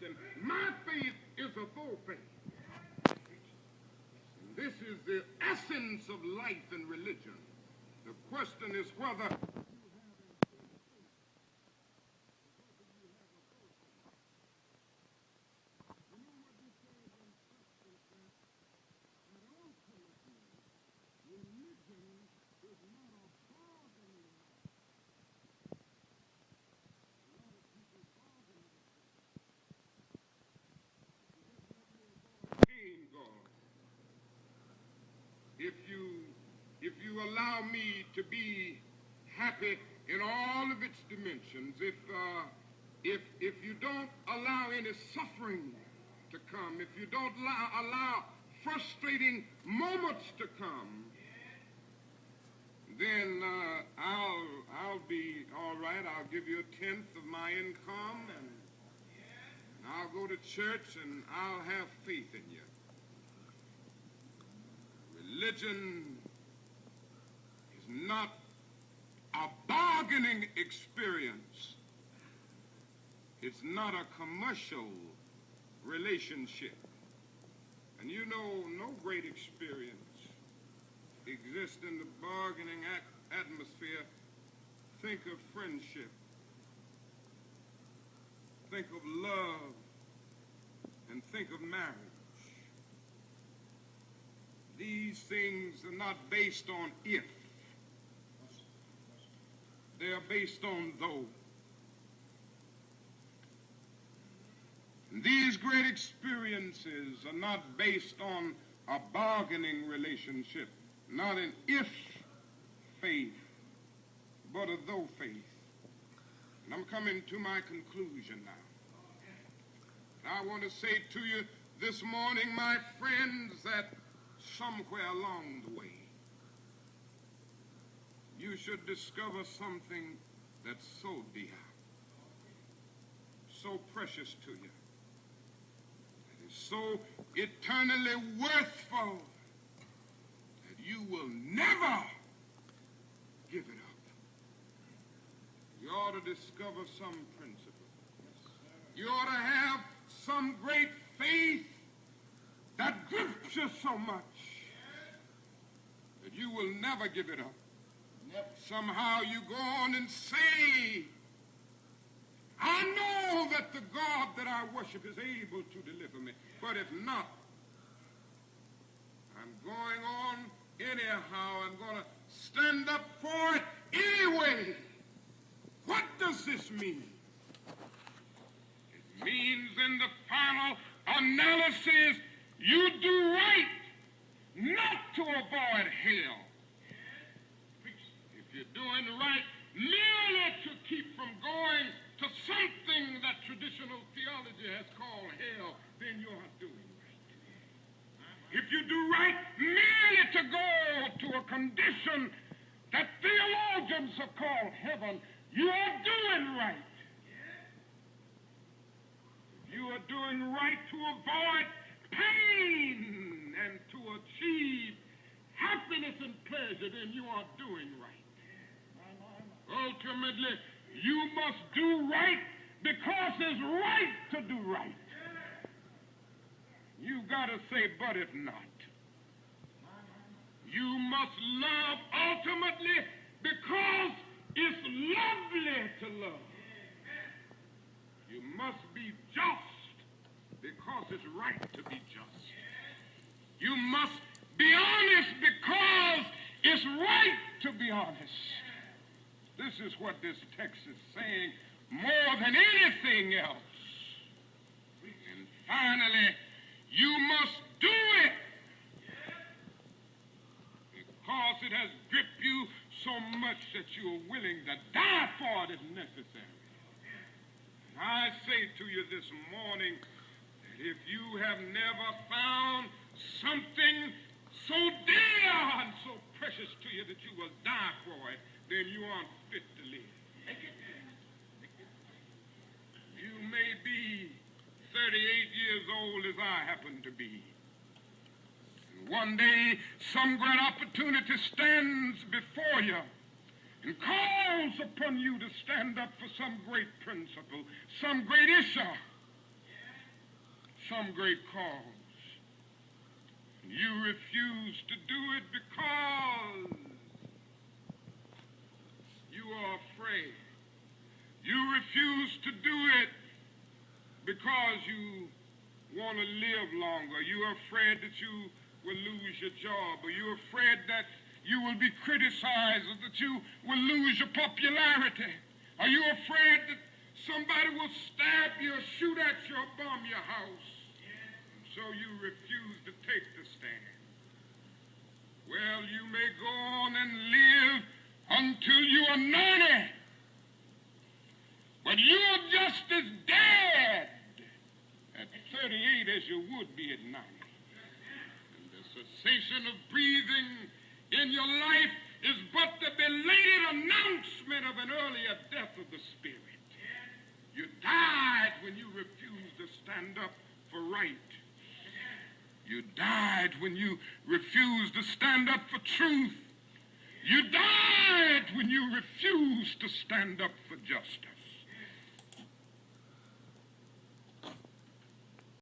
and my faith is a full faith. And this is the essence of life and religion. The question is whether if you allow me to be happy in all of its dimensions, if you don't allow any suffering to come, if you don't allow frustrating moments to come, then I'll be all right. I'll give you 1/10 of my income, and I'll go to church, and I'll have faith in you. Religion is not a bargaining experience. It's not a commercial relationship. And you know, no great experience exists in the bargaining atmosphere. Think of friendship. Think of love. And think of marriage. These things are not based on if. They are based on though. And these great experiences are not based on a bargaining relationship, not an if faith, but a though faith. And I'm coming to my conclusion now. I want to say to you this morning, my friends, that somewhere along the way, you should discover something that's so dear, so precious to you, that is so eternally worthful that you will never give it up. You ought to discover some principle. You ought to have some great faith that grips you so much that you will never give it up. Somehow you go on and say, I know that the God that I worship is able to deliver me. But if not, I'm going on anyhow. I'm going to stand up for it anyway. What does this mean? It means in the final analysis, you do right not to avoid hell. If you're doing right merely to keep from going to something that traditional theology has called hell, then you are doing right. If you do right merely to go to a condition that theologians have called heaven, you are doing right. If you are doing right to avoid pain and to achieve happiness and pleasure, then you are doing right. Ultimately, you must do right because it's right to do right. You got to say, but if not. You must love ultimately because it's lovely to love. You must be just because it's right to be just. You must be honest because it's right to be honest. This is what this text is saying more than anything else. And finally, you must do it because it has gripped you so much that you are willing to die for it if necessary. And I say to you this morning that if you have never found something so dear and so precious to you that you will die for it, then you aren't fit to live. You may be 38 years old as I happen to be. And one day, some great opportunity stands before you and calls upon you to stand up for some great principle, some great issue. some great cause. You refuse to do it because you are afraid. You refuse to do it because you want to live longer. You're afraid that you will lose your job, or you're afraid that you will be criticized, or that you will lose your popularity. Are you afraid that somebody will stab you or shoot at you or bomb your house? And so you refuse to take the stand. Well, you may go on and live until you are 90, but you're just as dead at 38 as you would be at 90. And the cessation of breathing in your life is but the belated announcement of an earlier death of the spirit. You died when you refused to stand up for right. You died when you refused to stand up for truth. You died when you refused to stand up for justice.